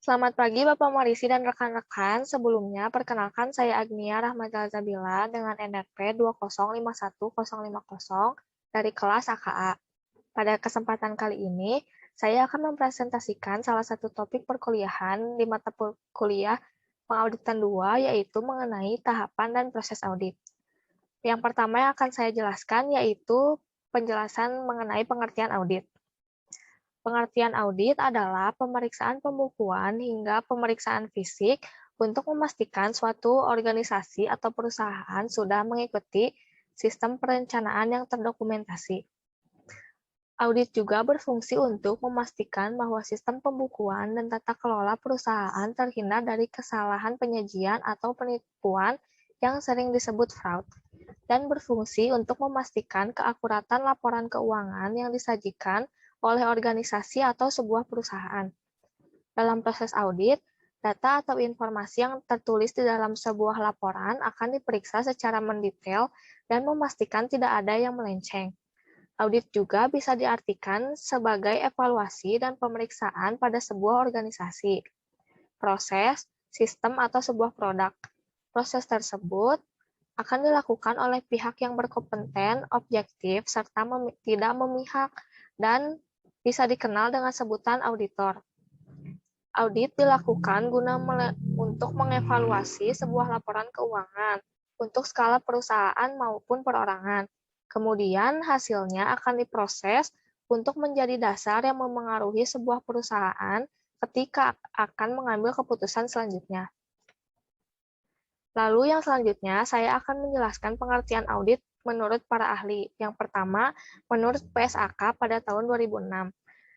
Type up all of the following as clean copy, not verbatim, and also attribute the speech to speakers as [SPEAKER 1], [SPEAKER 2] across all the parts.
[SPEAKER 1] Selamat pagi Bapak Marisi dan rekan-rekan. Sebelumnya, perkenalkan saya Agnia Rahmadila Zabila dengan NRP 2051050 dari kelas AKA. Pada kesempatan kali ini, saya akan mempresentasikan salah satu topik perkuliahan di mata kuliah Pengauditan 2, yaitu mengenai tahapan dan proses audit. Yang pertama yang akan saya jelaskan yaitu penjelasan mengenai pengertian audit. Pengertian audit adalah pemeriksaan pembukuan hingga pemeriksaan fisik untuk memastikan suatu organisasi atau perusahaan sudah mengikuti sistem perencanaan yang terdokumentasi. Audit juga berfungsi untuk memastikan bahwa sistem pembukuan dan tata kelola perusahaan terhindar dari kesalahan penyajian atau penipuan yang sering disebut fraud, dan berfungsi untuk memastikan keakuratan laporan keuangan yang disajikan oleh organisasi atau sebuah perusahaan. Dalam proses audit, data atau informasi yang tertulis di dalam sebuah laporan akan diperiksa secara mendetail dan memastikan tidak ada yang melenceng. Audit juga bisa diartikan sebagai evaluasi dan pemeriksaan pada sebuah organisasi, proses, sistem, atau sebuah produk. Proses tersebut akan dilakukan oleh pihak yang berkompeten, objektif, serta tidak memihak, dan bisa dikenal dengan sebutan auditor. Audit dilakukan untuk mengevaluasi sebuah laporan keuangan untuk skala perusahaan maupun perorangan. Kemudian hasilnya akan diproses untuk menjadi dasar yang memengaruhi sebuah perusahaan ketika akan mengambil keputusan selanjutnya. Lalu yang selanjutnya, saya akan menjelaskan pengertian audit menurut para ahli. Yang pertama, menurut PSAK pada tahun 2006,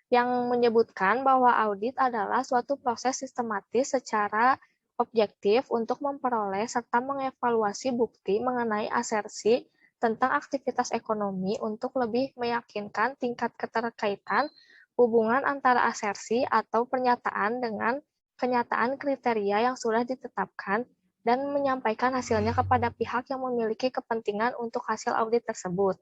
[SPEAKER 1] yang menyebutkan bahwa audit adalah suatu proses sistematis secara objektif untuk memperoleh serta mengevaluasi bukti mengenai asersi tentang aktivitas ekonomi untuk lebih meyakinkan tingkat keterkaitan hubungan antara asersi atau pernyataan dengan kenyataan kriteria yang sudah ditetapkan dan menyampaikan hasilnya kepada pihak yang memiliki kepentingan untuk hasil audit tersebut.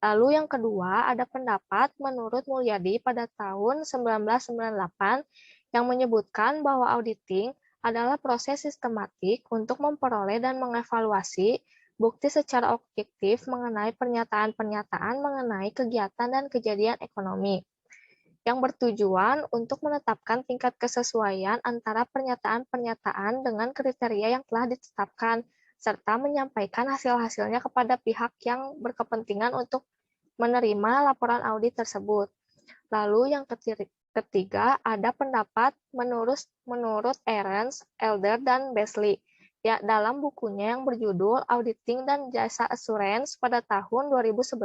[SPEAKER 1] Lalu yang kedua, ada pendapat menurut Mulyadi pada tahun 1998 yang menyebutkan bahwa auditing adalah proses sistematik untuk memperoleh dan mengevaluasi bukti secara objektif mengenai pernyataan-pernyataan mengenai kegiatan dan kejadian ekonomi, yang bertujuan untuk menetapkan tingkat kesesuaian antara pernyataan-pernyataan dengan kriteria yang telah ditetapkan, serta menyampaikan hasil-hasilnya kepada pihak yang berkepentingan untuk menerima laporan audit tersebut. Lalu yang ketiga ada pendapat menurut Ahrens, Elder, dan Beasley ya dalam bukunya yang berjudul Auditing dan Jasa Assurance pada tahun 2011.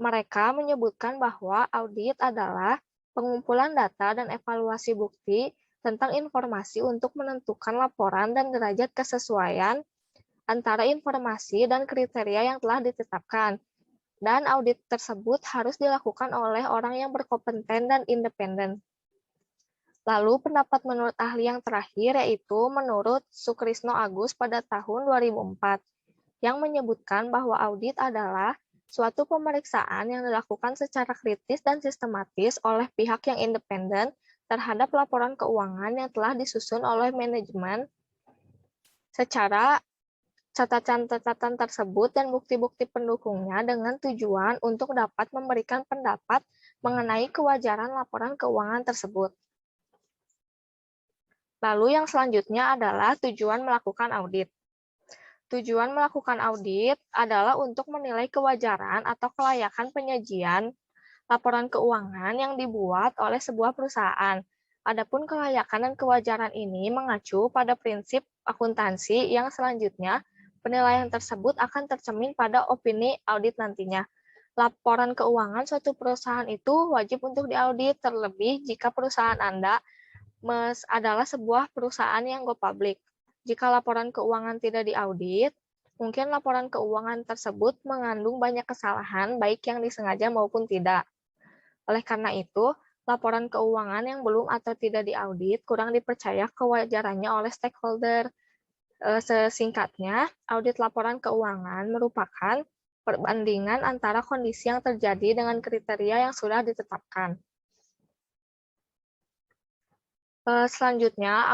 [SPEAKER 1] Mereka menyebutkan bahwa audit adalah pengumpulan data dan evaluasi bukti tentang informasi untuk menentukan laporan dan derajat kesesuaian antara informasi dan kriteria yang telah ditetapkan. Dan audit tersebut harus dilakukan oleh orang yang berkompeten dan independen. Lalu pendapat menurut ahli yang terakhir yaitu menurut Sukrisno Agus pada tahun 2004 yang menyebutkan bahwa audit adalah suatu pemeriksaan yang dilakukan secara kritis dan sistematis oleh pihak yang independen terhadap laporan keuangan yang telah disusun oleh manajemen secara catatan-catatan tersebut dan bukti-bukti pendukungnya dengan tujuan untuk dapat memberikan pendapat mengenai kewajaran laporan keuangan tersebut. Lalu yang selanjutnya adalah tujuan melakukan audit. Tujuan melakukan audit adalah untuk menilai kewajaran atau kelayakan penyajian laporan keuangan yang dibuat oleh sebuah perusahaan. Adapun kelayakan dan kewajaran ini mengacu pada prinsip akuntansi yang selanjutnya penilaian tersebut akan tercermin pada opini audit nantinya. Laporan keuangan suatu perusahaan itu wajib untuk diaudit terlebih jika perusahaan Anda adalah sebuah perusahaan yang go public. Jika laporan keuangan tidak diaudit, mungkin laporan keuangan tersebut mengandung banyak kesalahan baik yang disengaja maupun tidak. Oleh karena itu, laporan keuangan yang belum atau tidak diaudit kurang dipercaya kewajarannya oleh stakeholder. Sesingkatnya, audit laporan keuangan merupakan perbandingan antara kondisi yang terjadi dengan kriteria yang sudah ditetapkan. Selanjutnya,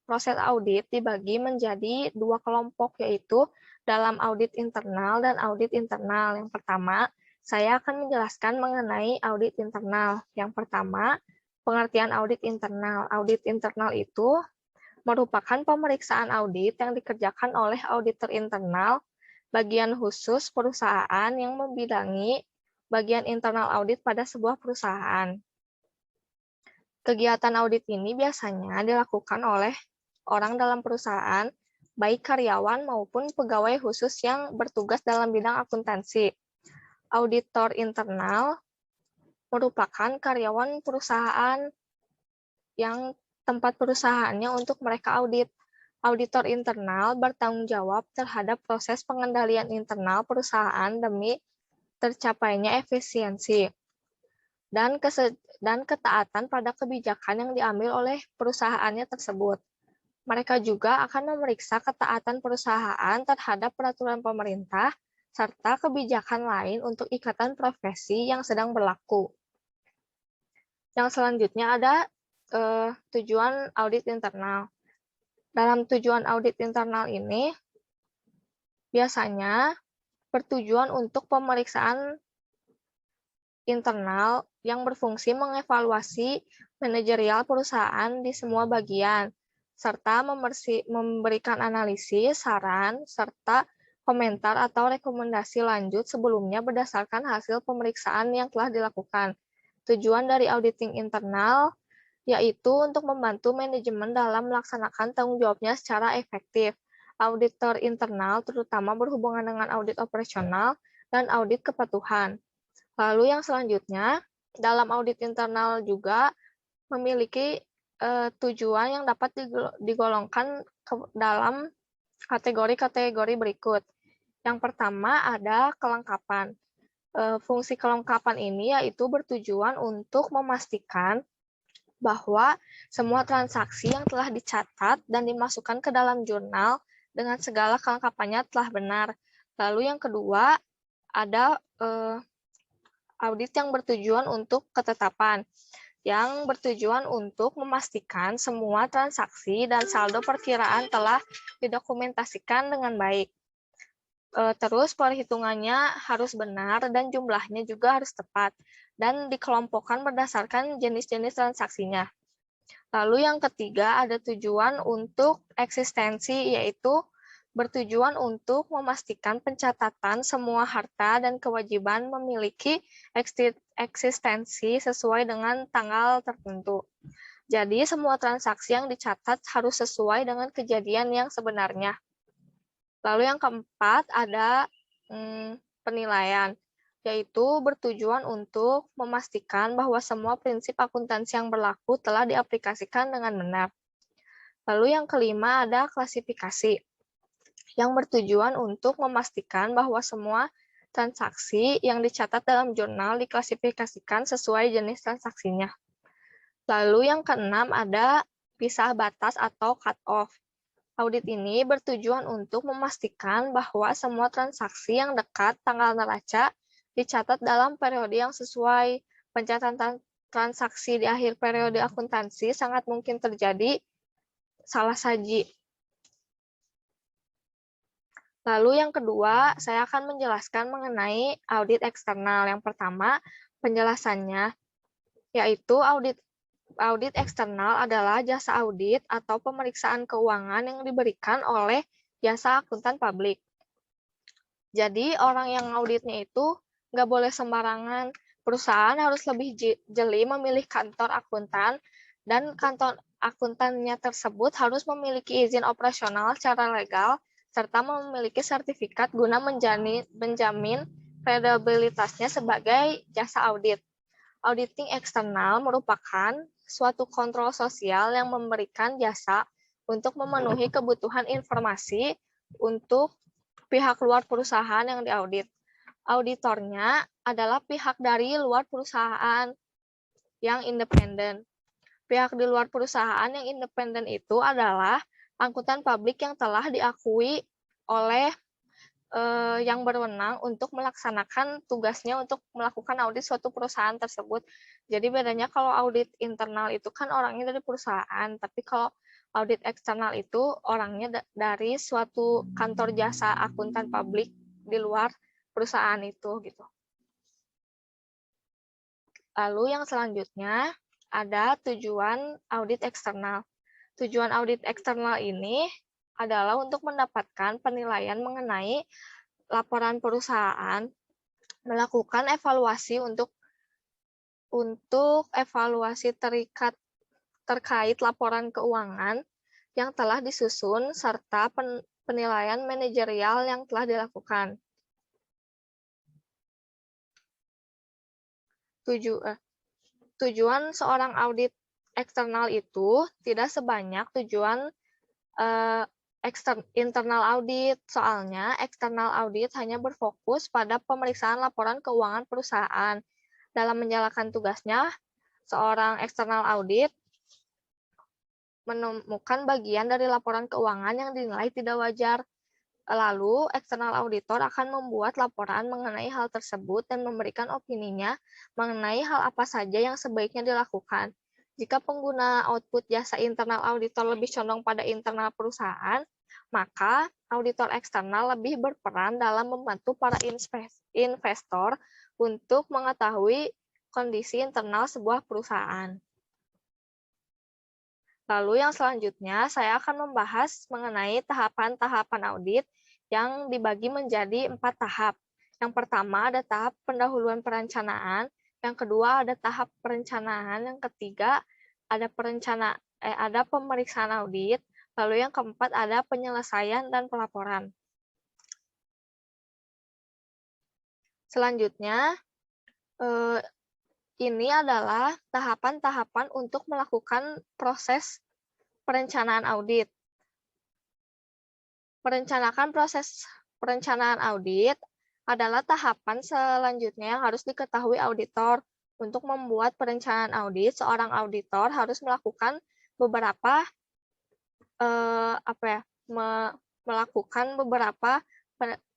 [SPEAKER 1] proses audit dibagi menjadi dua kelompok, yaitu dalam audit internal dan audit internal. Yang pertama, saya akan menjelaskan mengenai audit internal. Yang pertama, pengertian audit internal. Audit internal itu merupakan pemeriksaan audit yang dikerjakan oleh auditor internal, bagian khusus perusahaan yang membidangi bagian internal audit pada sebuah perusahaan. Kegiatan audit ini biasanya dilakukan oleh orang dalam perusahaan, baik karyawan maupun pegawai khusus yang bertugas dalam bidang akuntansi. Auditor internal merupakan karyawan perusahaan yang tempat perusahaannya untuk mereka audit. Auditor internal bertanggung jawab terhadap proses pengendalian internal perusahaan demi tercapainya efisiensi dan ketaatan pada kebijakan yang diambil oleh perusahaannya tersebut. Mereka juga akan memeriksa ketaatan perusahaan terhadap peraturan pemerintah serta kebijakan lain untuk ikatan profesi yang sedang berlaku. Yang selanjutnya ada tujuan audit internal. Dalam tujuan audit internal ini, biasanya bertujuan untuk pemeriksaan internal yang berfungsi mengevaluasi manajerial perusahaan di semua bagian, serta memberikan analisis, saran, serta komentar atau rekomendasi lanjut sebelumnya berdasarkan hasil pemeriksaan yang telah dilakukan. Tujuan dari auditing internal yaitu untuk membantu manajemen dalam melaksanakan tanggung jawabnya secara efektif. Auditor internal terutama berhubungan dengan audit operasional dan audit kepatuhan. Lalu yang selanjutnya, dalam audit internal juga memiliki tujuan yang dapat digolongkan dalam kategori-kategori berikut. Yang pertama ada kelengkapan. Fungsi kelengkapan ini yaitu bertujuan untuk memastikan bahwa semua transaksi yang telah dicatat dan dimasukkan ke dalam jurnal dengan segala kelengkapannya telah benar. Lalu yang kedua ada audit yang bertujuan untuk ketetapan, yang bertujuan untuk memastikan semua transaksi dan saldo perkiraan telah didokumentasikan dengan baik. Terus perhitungannya harus benar dan jumlahnya juga harus tepat, dan dikelompokkan berdasarkan jenis-jenis transaksinya. Lalu yang ketiga ada tujuan untuk eksistensi, yaitu bertujuan untuk memastikan pencatatan semua harta dan kewajiban memiliki eksistensi sesuai dengan tanggal tertentu. Jadi semua transaksi yang dicatat harus sesuai dengan kejadian yang sebenarnya. Lalu yang keempat ada penilaian, yaitu bertujuan untuk memastikan bahwa semua prinsip akuntansi yang berlaku telah diaplikasikan dengan benar. Lalu yang kelima ada klasifikasi, yang bertujuan untuk memastikan bahwa semua transaksi yang dicatat dalam jurnal diklasifikasikan sesuai jenis transaksinya. Lalu yang keenam ada pisah batas atau cut-off. Audit ini bertujuan untuk memastikan bahwa semua transaksi yang dekat tanggal neraca dicatat dalam periode yang sesuai. Pencatatan transaksi di akhir periode akuntansi sangat mungkin terjadi salah saji. Lalu yang kedua, saya akan menjelaskan mengenai audit eksternal. Yang pertama, penjelasannya, yaitu audit eksternal adalah jasa audit atau pemeriksaan keuangan yang diberikan oleh jasa akuntan publik. Jadi orang yang auditnya itu nggak boleh sembarangan. Perusahaan harus lebih jeli memilih kantor akuntan, dan kantor akuntannya tersebut harus memiliki izin operasional secara legal, serta memiliki sertifikat guna menjamin kredibilitasnya sebagai jasa audit. Auditing eksternal merupakan suatu kontrol sosial yang memberikan jasa untuk memenuhi kebutuhan informasi untuk pihak luar perusahaan yang diaudit. Auditornya adalah pihak dari luar perusahaan yang independen. Pihak di luar perusahaan yang independen itu adalah akuntan publik yang telah diakui oleh yang berwenang untuk melaksanakan tugasnya untuk melakukan audit suatu perusahaan tersebut. Jadi bedanya kalau audit internal itu kan orangnya dari perusahaan, tapi kalau audit eksternal itu orangnya dari suatu kantor jasa akuntan publik di luar perusahaan itu gitu. Lalu yang selanjutnya ada tujuan audit eksternal. Tujuan audit eksternal ini adalah untuk mendapatkan penilaian mengenai laporan perusahaan, melakukan evaluasi untuk evaluasi terkait laporan keuangan yang telah disusun serta penilaian manajerial yang telah dilakukan. Tujuan seorang audit eksternal itu tidak sebanyak tujuan internal audit, soalnya eksternal audit hanya berfokus pada pemeriksaan laporan keuangan perusahaan. Dalam menjalankan tugasnya, seorang eksternal audit menemukan bagian dari laporan keuangan yang dinilai tidak wajar. Lalu, eksternal auditor akan membuat laporan mengenai hal tersebut dan memberikan opininya mengenai hal apa saja yang sebaiknya dilakukan. Jika pengguna output jasa internal auditor lebih condong pada internal perusahaan, maka auditor eksternal lebih berperan dalam membantu para investor untuk mengetahui kondisi internal sebuah perusahaan. Lalu yang selanjutnya, saya akan membahas mengenai tahapan-tahapan audit yang dibagi menjadi 4 tahap. Yang pertama ada tahap pendahuluan perencanaan, yang kedua ada tahap perencanaan, yang ketiga ada pemeriksaan audit, lalu yang keempat ada penyelesaian dan pelaporan. Selanjutnya, ini adalah tahapan-tahapan untuk melakukan proses perencanaan audit. Proses perencanaan audit adalah tahapan selanjutnya yang harus diketahui auditor. Untuk membuat perencanaan audit, seorang auditor harus melakukan beberapa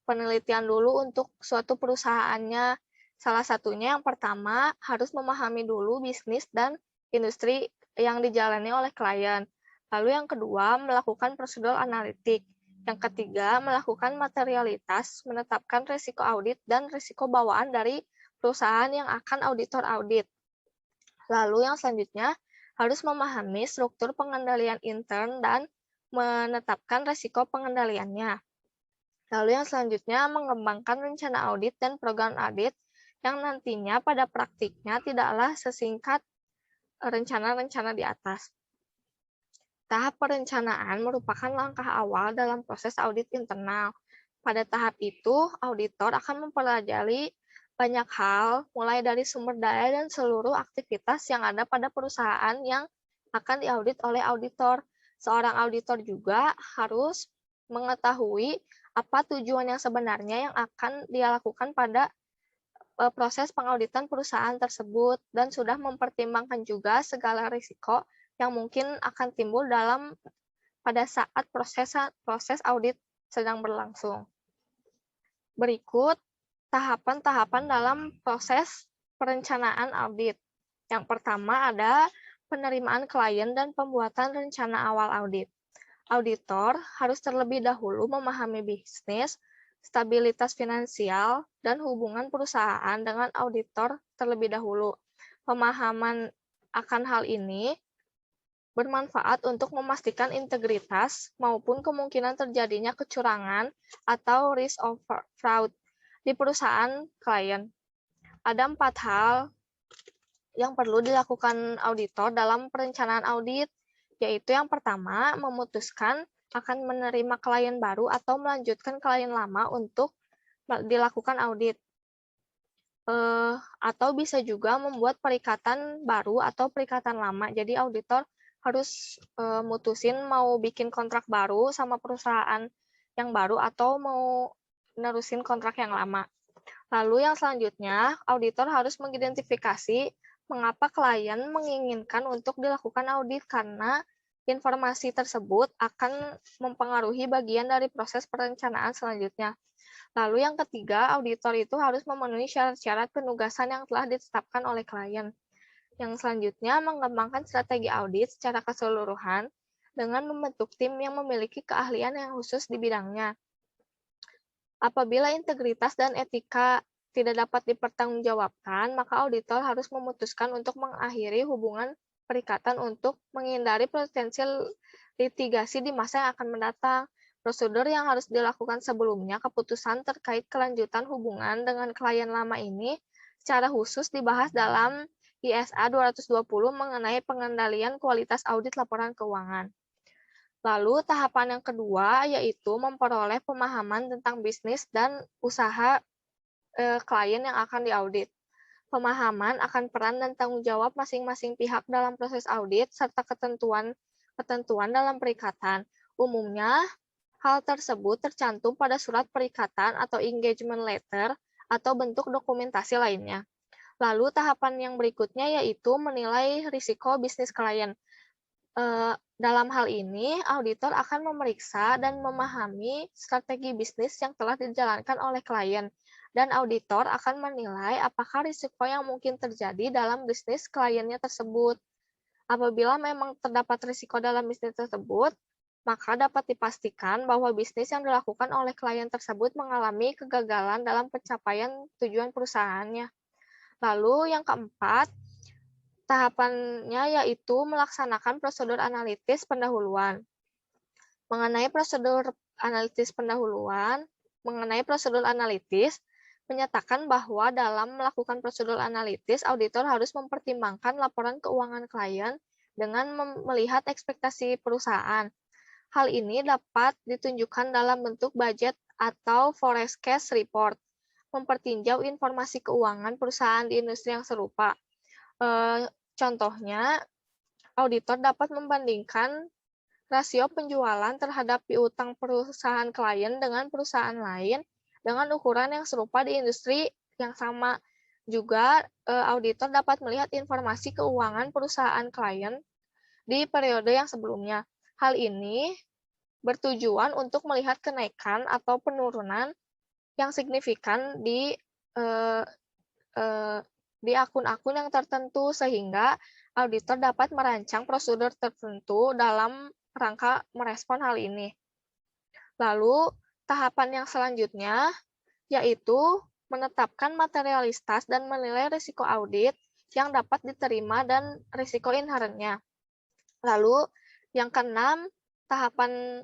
[SPEAKER 1] penelitian dulu untuk suatu perusahaannya. Salah satunya yang pertama harus memahami dulu bisnis dan industri yang dijalani oleh klien. Lalu yang kedua melakukan prosedur analitik. Yang ketiga melakukan materialitas, menetapkan risiko audit dan risiko bawaan dari perusahaan yang akan auditor audit. Lalu yang selanjutnya harus memahami struktur pengendalian intern dan menetapkan risiko pengendaliannya. Lalu yang selanjutnya mengembangkan rencana audit dan program audit yang nantinya pada praktiknya tidaklah sesingkat rencana-rencana di atas. Tahap perencanaan merupakan langkah awal dalam proses audit internal. Pada tahap itu, auditor akan mempelajari banyak hal, mulai dari sumber daya dan seluruh aktivitas yang ada pada perusahaan yang akan diaudit oleh auditor. Seorang auditor juga harus mengetahui apa tujuan yang sebenarnya yang akan dia lakukan pada proses pengauditan perusahaan tersebut dan sudah mempertimbangkan juga segala risiko yang mungkin akan timbul pada saat proses audit sedang berlangsung. Berikut tahapan-tahapan dalam proses perencanaan audit. Yang pertama ada penerimaan klien dan pembuatan rencana awal audit. Auditor harus terlebih dahulu memahami bisnis, stabilitas finansial, dan hubungan perusahaan dengan auditor terlebih dahulu. Pemahaman akan hal ini bermanfaat untuk memastikan integritas maupun kemungkinan terjadinya kecurangan atau risk of fraud di perusahaan klien. Ada 4 hal yang perlu dilakukan auditor dalam perencanaan audit, yaitu yang pertama, memutuskan akan menerima klien baru atau melanjutkan klien lama untuk dilakukan audit. Atau bisa juga membuat perikatan baru atau perikatan lama. Jadi auditor harus mutusin mau bikin kontrak baru sama perusahaan yang baru atau mau nerusin kontrak yang lama. Lalu yang selanjutnya, auditor harus mengidentifikasi mengapa klien menginginkan untuk dilakukan audit karena informasi tersebut akan mempengaruhi bagian dari proses perencanaan selanjutnya. Lalu yang ketiga, auditor itu harus memenuhi syarat-syarat penugasan yang telah ditetapkan oleh klien. Yang selanjutnya, mengembangkan strategi audit secara keseluruhan dengan membentuk tim yang memiliki keahlian yang khusus di bidangnya. Apabila integritas dan etika tidak dapat dipertanggungjawabkan, maka auditor harus memutuskan untuk mengakhiri hubungan perikatan untuk menghindari potensial litigasi di masa yang akan mendatang. Prosedur yang harus dilakukan sebelumnya, keputusan terkait kelanjutan hubungan dengan klien lama ini secara khusus dibahas dalam ISA 220 mengenai pengendalian kualitas audit laporan keuangan. Lalu tahapan yang kedua yaitu memperoleh pemahaman tentang bisnis dan usaha klien yang akan diaudit. Pemahaman akan peran dan tanggung jawab masing-masing pihak dalam proses audit serta ketentuan dalam perikatan. Umumnya, hal tersebut tercantum pada surat perikatan atau engagement letter atau bentuk dokumentasi lainnya. Lalu tahapan yang berikutnya yaitu menilai risiko bisnis klien. Dalam hal ini, auditor akan memeriksa dan memahami strategi bisnis yang telah dijalankan oleh klien, dan auditor akan menilai apakah risiko yang mungkin terjadi dalam bisnis kliennya tersebut. Apabila memang terdapat risiko dalam bisnis tersebut, maka dapat dipastikan bahwa bisnis yang dilakukan oleh klien tersebut mengalami kegagalan dalam pencapaian tujuan perusahaannya. Lalu yang keempat, tahapannya yaitu melaksanakan prosedur analitis pendahuluan. Mengenai prosedur analitis menyatakan bahwa dalam melakukan prosedur analitis, auditor harus mempertimbangkan laporan keuangan klien dengan melihat ekspektasi perusahaan. Hal ini dapat ditunjukkan dalam bentuk budget atau forecast cash report, mempertinjau informasi keuangan perusahaan di industri yang serupa. Contohnya, auditor dapat membandingkan rasio penjualan terhadap piutang perusahaan klien dengan perusahaan lain dengan ukuran yang serupa di industri yang sama. Juga, auditor dapat melihat informasi keuangan perusahaan klien di periode yang sebelumnya. Hal ini bertujuan untuk melihat kenaikan atau penurunan yang signifikan di akun-akun yang tertentu, sehingga auditor dapat merancang prosedur tertentu dalam rangka merespon hal ini. Lalu, tahapan yang selanjutnya yaitu menetapkan materialitas dan menilai risiko audit yang dapat diterima dan risiko inherentnya. Lalu, tahapan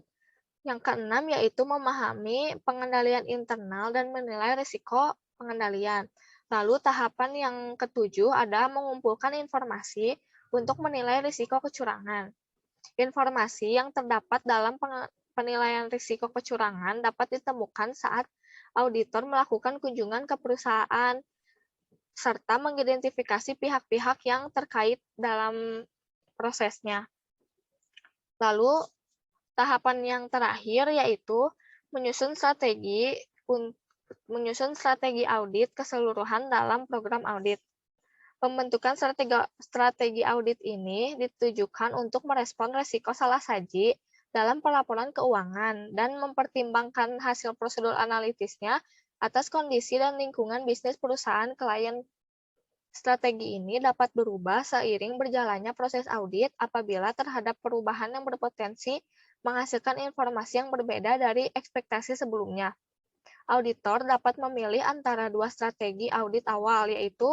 [SPEAKER 1] yang keenam yaitu memahami pengendalian internal dan menilai risiko pengendalian. Lalu tahapan yang ketujuh ada mengumpulkan informasi untuk menilai risiko kecurangan. Informasi yang terdapat dalam penilaian risiko kecurangan dapat ditemukan saat auditor melakukan kunjungan ke perusahaan, serta mengidentifikasi pihak-pihak yang terkait dalam prosesnya. Lalu, tahapan yang terakhir yaitu menyusun strategi audit keseluruhan dalam program audit. Pembentukan strategi audit ini ditujukan untuk merespon risiko salah saji dalam pelaporan keuangan dan mempertimbangkan hasil prosedur analitisnya atas kondisi dan lingkungan bisnis perusahaan klien. Strategi ini dapat berubah seiring berjalannya proses audit apabila terhadap perubahan yang berpotensi menghasilkan informasi yang berbeda dari ekspektasi sebelumnya. Auditor dapat memilih antara dua strategi audit awal, yaitu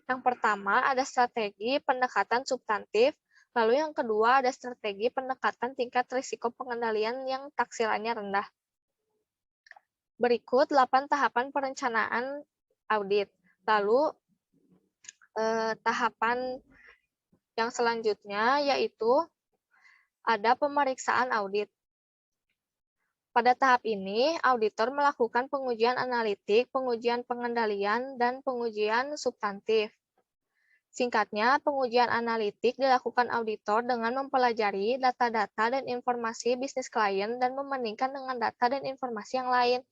[SPEAKER 1] yang pertama ada strategi pendekatan substantif, lalu yang kedua ada strategi pendekatan tingkat risiko pengendalian yang taksirannya rendah. Berikut 8 tahapan perencanaan audit. Lalu tahapan yang selanjutnya yaitu ada pemeriksaan audit. Pada tahap ini, auditor melakukan pengujian analitik, pengujian pengendalian, dan pengujian substantif. Singkatnya, pengujian analitik dilakukan auditor dengan mempelajari data-data dan informasi bisnis klien dan membandingkan dengan data dan informasi yang lain.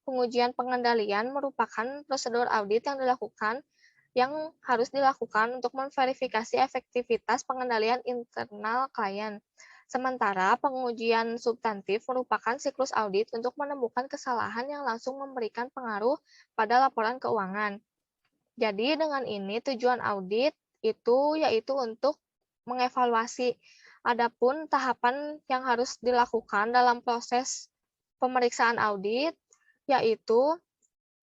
[SPEAKER 1] Pengujian pengendalian merupakan prosedur audit yang harus dilakukan untuk memverifikasi efektivitas pengendalian internal klien. Sementara pengujian substantif merupakan siklus audit untuk menemukan kesalahan yang langsung memberikan pengaruh pada laporan keuangan. Jadi dengan ini tujuan audit itu yaitu untuk mengevaluasi. Adapun tahapan yang harus dilakukan dalam proses pemeriksaan audit yaitu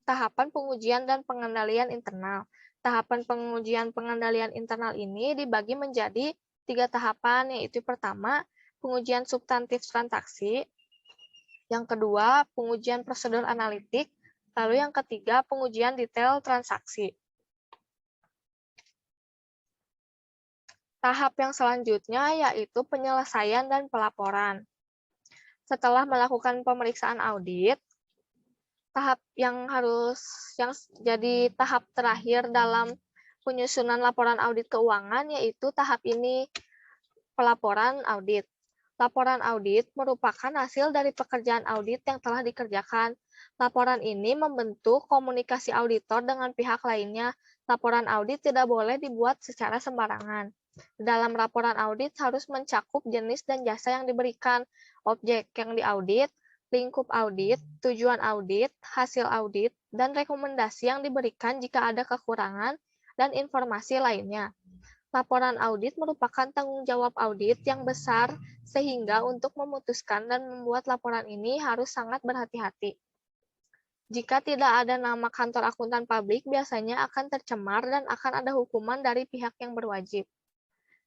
[SPEAKER 1] tahapan pengujian dan pengendalian internal. Tahapan pengujian pengendalian internal ini dibagi menjadi 3 tahapan, yaitu pertama, pengujian substantif transaksi, yang kedua, pengujian prosedur analitik, lalu yang ketiga, pengujian detail transaksi. Tahap yang selanjutnya yaitu penyelesaian dan pelaporan. Setelah melakukan pemeriksaan audit, tahap yang jadi tahap terakhir dalam penyusunan laporan audit keuangan yaitu tahap ini, pelaporan audit. Laporan audit merupakan hasil dari pekerjaan audit yang telah dikerjakan. Laporan ini membentuk komunikasi auditor dengan pihak lainnya. Laporan audit tidak boleh dibuat secara sembarangan. Dalam laporan audit harus mencakup jenis dan jasa yang diberikan, objek yang diaudit, lingkup audit, tujuan audit, hasil audit, dan rekomendasi yang diberikan jika ada kekurangan, dan informasi lainnya. Laporan audit merupakan tanggung jawab audit yang besar, sehingga untuk memutuskan dan membuat laporan ini harus sangat berhati-hati. Jika tidak ada nama kantor akuntan publik, biasanya akan tercemar dan akan ada hukuman dari pihak yang berwajib.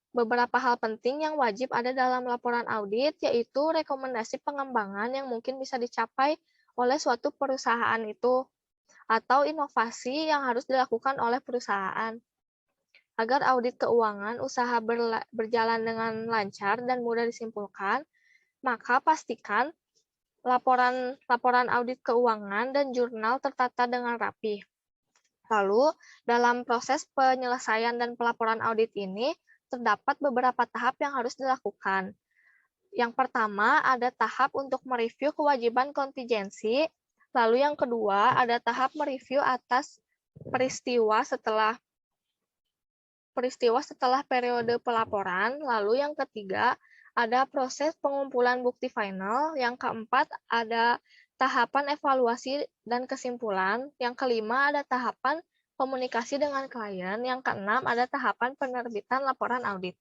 [SPEAKER 1] Beberapa hal penting yang wajib ada dalam laporan audit, yaitu rekomendasi pengembangan yang mungkin bisa dicapai oleh suatu perusahaan itu, atau inovasi yang harus dilakukan oleh perusahaan. Agar audit keuangan usaha berjalan dengan lancar dan mudah disimpulkan, maka pastikan laporan audit keuangan dan jurnal tertata dengan rapi. Lalu, dalam proses penyelesaian dan pelaporan audit ini, terdapat beberapa tahap yang harus dilakukan. Yang pertama, ada tahap untuk mereview kewajiban kontingensi. Lalu yang kedua, ada tahap mereview atas peristiwa setelah periode pelaporan. Lalu yang ketiga, ada proses pengumpulan bukti final. Yang keempat, ada tahapan evaluasi dan kesimpulan. Yang kelima, ada tahapan komunikasi dengan klien. Yang keenam, ada tahapan penerbitan laporan audit.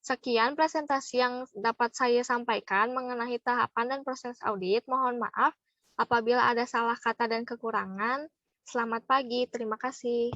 [SPEAKER 1] Sekian presentasi yang dapat saya sampaikan mengenai tahapan dan proses audit. Mohon maaf apabila ada salah kata dan kekurangan. Selamat pagi, terima kasih.